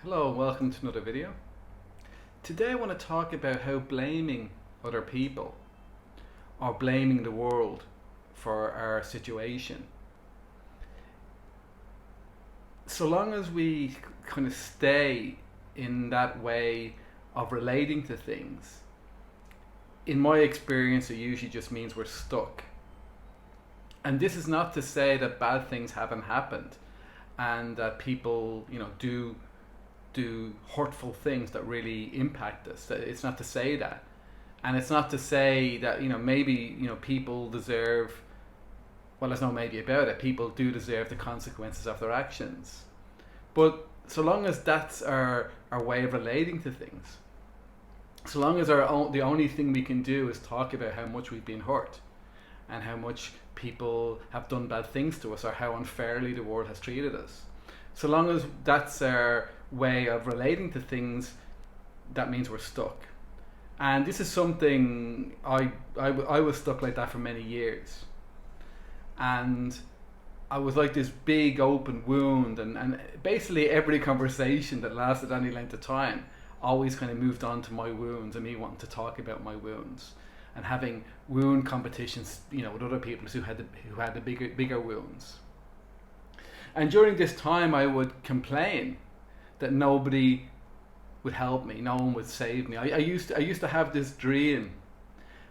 Hello and welcome to another video. Today I want to talk about how blaming other people or blaming the world for our situation, so long as we kind of stay in that way of relating to things, in my experience it usually just means we're stuck. And this is not to say that bad things haven't happened and that people, do hurtful things that really impact us. It's not to say that. And it's not to say that, maybe, people deserve, well, there's no maybe about it, people do deserve the consequences of their actions. But so long as that's our way of relating to things, so long as the only thing we can do is talk about how much we've been hurt and how much people have done bad things to us or how unfairly the world has treated us, so long as that's our way of relating to things, that means we're stuck. And this is something I was stuck like that for many years. And I was like this big open wound, and basically every conversation that lasted any length of time always kind of moved on to my wounds and me wanting to talk about my wounds and having wound competitions, with other people who had the bigger wounds. And during this time I would complain that nobody would help me, no one would save me. I used to have this dream.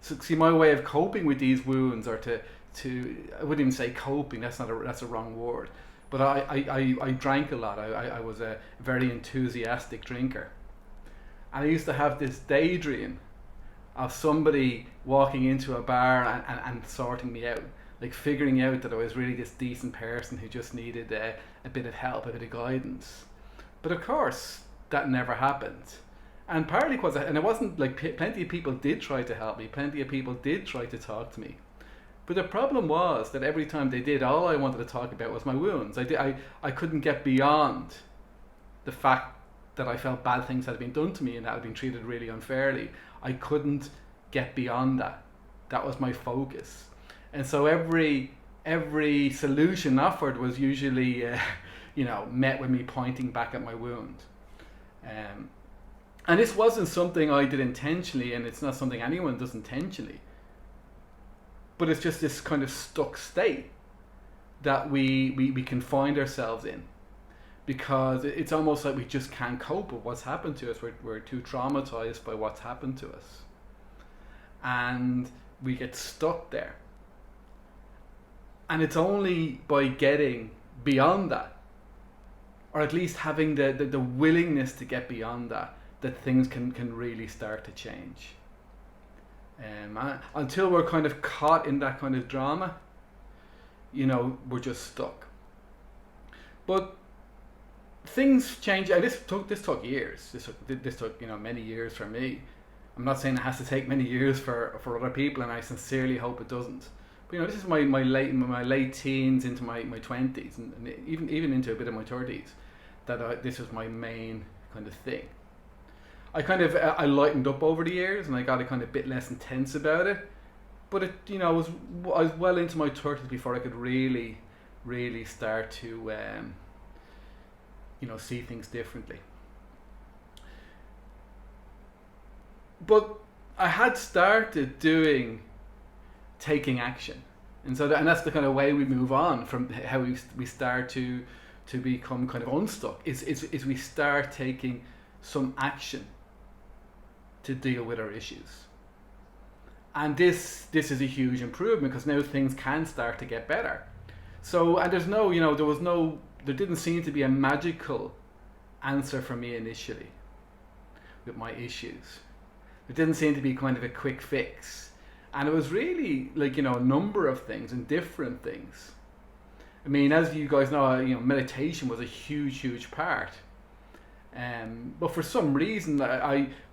So see, my way of coping with these wounds, or to I wouldn't even say coping, that's a wrong word, but I drank a lot. I was a very enthusiastic drinker. And I used to have this daydream of somebody walking into a bar and sorting me out, like figuring out that I was really this decent person who just needed a bit of help, a bit of guidance. But of course, that never happened. And partly because, and it wasn't like, plenty of people did try to help me, plenty of people did try to talk to me. But the problem was that every time they did, all I wanted to talk about was my wounds. I couldn't get beyond the fact that I felt bad things had been done to me and that I had been treated really unfairly. I couldn't get beyond that. That was my focus. And so every solution offered was usually met with me pointing back at my wound. And this wasn't something I did intentionally, and it's not something anyone does intentionally. But it's just this kind of stuck state that we can find ourselves in, because it's almost like we just can't cope with what's happened to us. We're too traumatized by what's happened to us. And we get stuck there. And it's only by getting beyond that, or at least having the willingness to get beyond that things can really start to change. Until we're kind of caught in that kind of drama, we're just stuck. But things change. This took years. This took many years for me. I'm not saying it has to take many years for other people, and I sincerely hope it doesn't. But this is my late teens into my 20s, and even into a bit of my 30s, that this was my main kind of thing. I lightened up over the years, and I got a kind of bit less intense about it. But I was well into my 30s before I could really start to see things differently. But I had started taking action, and that's the kind of way we move on from how we start to become kind of unstuck. Is we start taking some action to deal with our issues. And this is a huge improvement, because now things can start to get better. So, and there's there didn't seem to be a magical answer for me initially with my issues. There didn't seem to be kind of a quick fix. And it was really like, a number of things and different things. I mean, as you guys know, meditation was a huge part. But for some reason,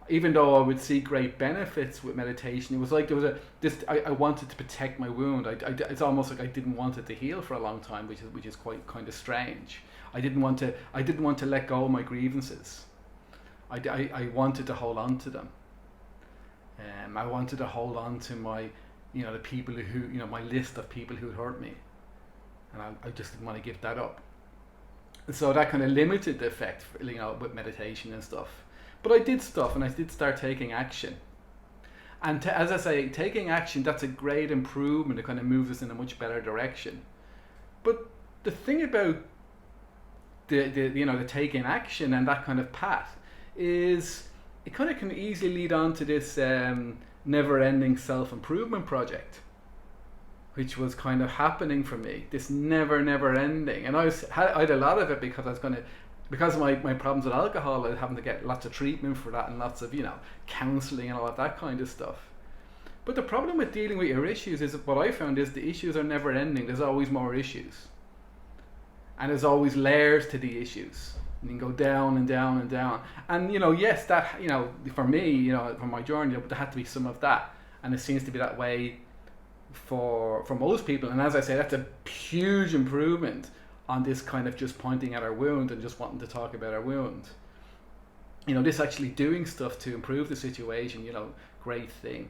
even though I would see great benefits with meditation, it was like I wanted to protect my wound. It's almost like I didn't want it to heal for a long time, which is quite kind of strange. I didn't want to let go of my grievances. I wanted to hold on to them. I wanted to hold on to my, the people who, my list of people who had hurt me, and I just didn't want to give that up. So that kind of limited the effect, with meditation and stuff. But I did stuff, and I did start taking action. And as I say, taking action, that's a great improvement. It kind of moves us in a much better direction. But the thing about the taking action and that kind of path is it kind of can easily lead on to this never-ending self-improvement project, which was kind of happening for me. This never ending, and I had a lot of it because because of my problems with alcohol. I was having to get lots of treatment for that and lots of counselling and all of that kind of stuff. But the problem with dealing with your issues is, what I found is, the issues are never ending. There's always more issues, and there's always layers to the issues. And you can go down and down and down. And yes, that for me, for my journey, there had to be some of that, and it seems to be that way for most people. And as I say, that's a huge improvement on this kind of just pointing at our wound and just wanting to talk about our wound. This actually doing stuff to improve the situation, great thing.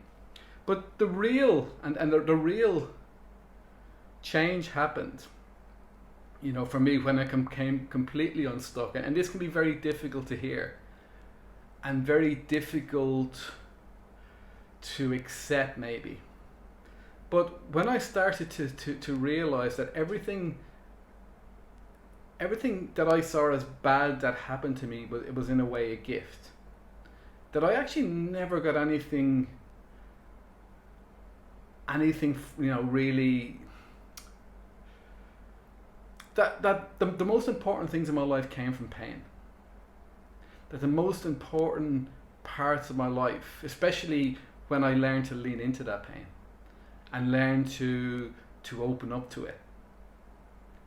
But the real the real change happened, for me, when I came completely unstuck. And this can be very difficult to hear and very difficult to accept, maybe. But when I started to realize that everything that I saw as bad that happened to me, it was in a way a gift. That I actually never got anything really. That the most important things in my life came from pain. That the most important parts of my life, especially when I learned to lean into that pain and learn to open up to it,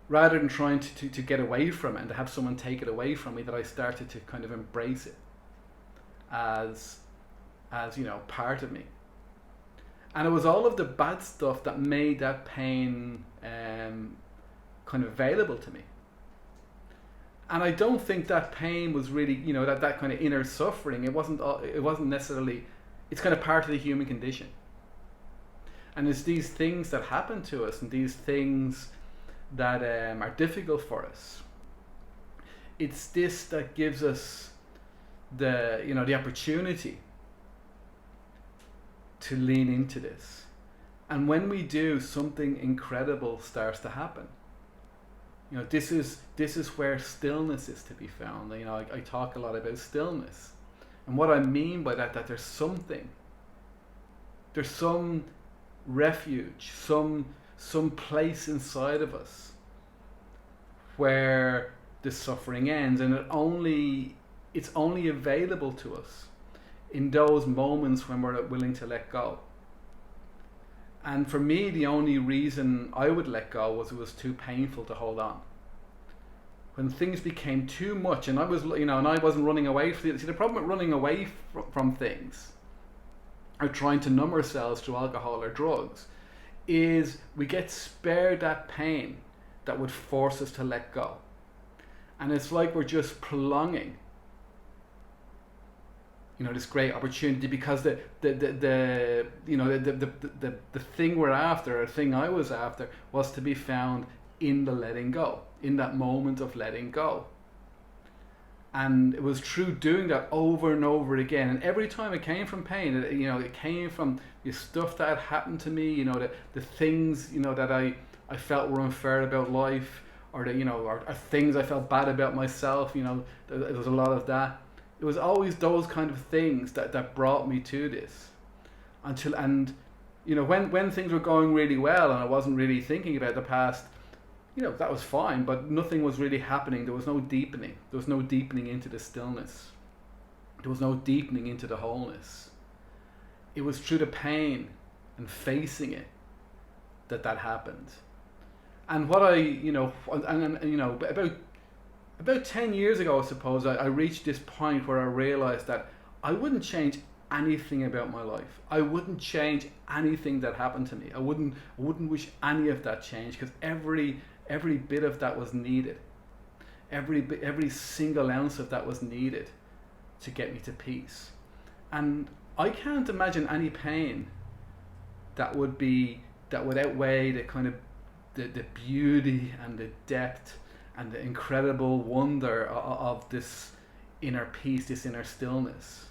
rather than trying to get away from it and to have someone take it away from me, that I started to kind of embrace it as part of me. And it was all of the bad stuff that made that pain kind of available to me. And I don't think that pain was really, that kind of inner suffering. It wasn't necessarily. It's kind of part of the human condition. And it's these things that happen to us, and these things that are difficult for us. It's this that gives us the opportunity to lean into this. And when we do, something incredible starts to happen. This is where stillness is to be found. I talk a lot about stillness, and what I mean by that there's some refuge, some place inside of us where the suffering ends, and it's only available to us in those moments when we're willing to let go. And for me, the only reason I would let go was it was too painful to hold on. When things became too much, and I wasn't running away from it. See, the problem with running away from things, or trying to numb ourselves through alcohol or drugs, is we get spared that pain that would force us to let go. And it's like we're just prolonging this great opportunity, because the thing we're after, or thing I was after, was to be found in the letting go, in that moment of letting go. And it was through doing that over and over again, and every time it came from pain. It came from the stuff that had happened to me, the things that I felt were unfair about life, or or things I felt bad about myself. There was a lot of that. It was always those kind of things that brought me to this. When things were going really well and I wasn't really thinking about the past, that was fine, but nothing was really happening. There was no deepening. There was no deepening into the stillness. There was no deepening into the wholeness. It was through the pain and facing it that happened. And what about 10 years ago, I suppose, I reached this point where I realized that I wouldn't change anything about my life. I wouldn't change anything that happened to me. I wouldn't wish any of that changed, because every bit of that was needed. Every single ounce of that was needed to get me to peace. And I can't imagine any pain that would outweigh the kind of the beauty and the depth and the incredible wonder of this inner peace, this inner stillness,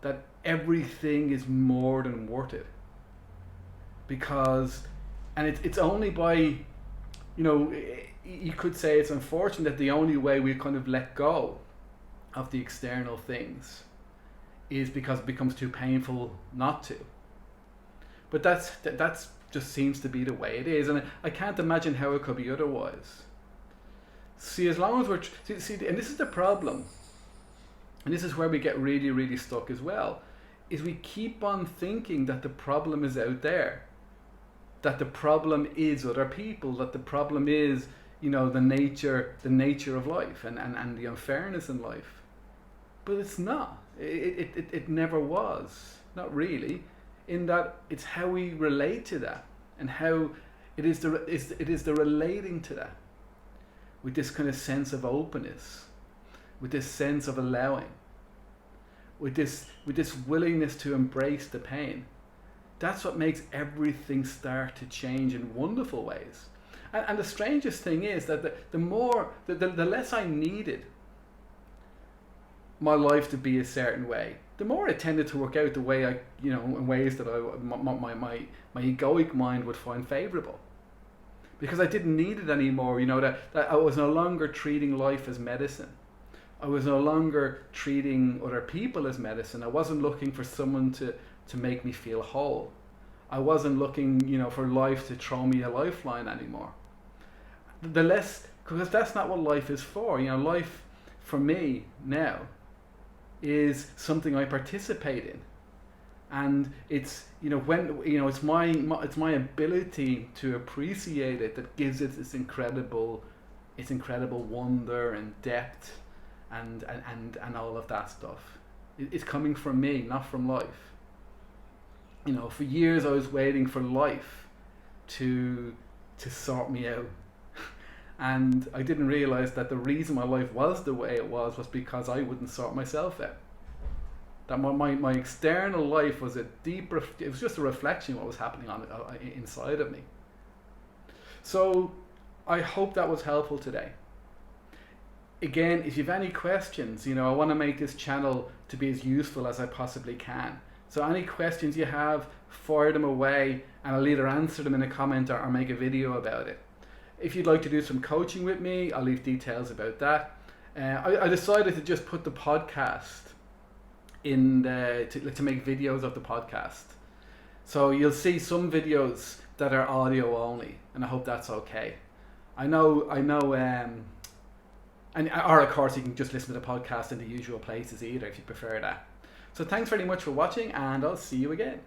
that everything is more than worth it. Because, and it's only by, you could say it's unfortunate that the only way we kind of let go of the external things is because it becomes too painful not to. But that's just seems to be the way it is, and I can't imagine how it could be otherwise. See, as long as we're and this is the problem, and this is where we get really, really stuck as well, is we keep on thinking that the problem is out there, that the problem is other people, that the problem is, the nature of life and the unfairness in life. But it's not. It never was. Not really. In that it's how we relate to that, and how it is the relating to that, with this kind of sense of openness, with this sense of allowing, with this willingness to embrace the pain. That's what makes everything start to change in wonderful ways. And the strangest thing is that the less I needed my life to be a certain way, the more it tended to work out the way I, in ways that my egoic mind would find favourable. Because I didn't need it anymore, that I was no longer treating life as medicine. I was no longer treating other people as medicine. I wasn't looking for someone to make me feel whole. I wasn't looking, for life to throw me a lifeline anymore. The less, because that's not what life is for. Life for me now is something I participate in, and it's it's my ability to appreciate it that gives it its incredible wonder and depth and all of that stuff. It's coming from me, not from life. For years I was waiting for life to sort me out. And I didn't realize that the reason my life was the way it was because I wouldn't sort myself out. That my external life was it was just a reflection of what was happening inside of me. So I hope that was helpful today. Again, if you have any questions, I want to make this channel to be as useful as I possibly can. So any questions you have, fire them away, and I'll either answer them in a comment or make a video about it. If you'd like to do some coaching with me, I'll leave details about that. I decided to just put the podcast in to make videos of the podcast. So you'll see some videos that are audio only, and I hope that's okay. I know, or of course you can just listen to the podcast in the usual places either if you prefer that. So thanks very much for watching, and I'll see you again.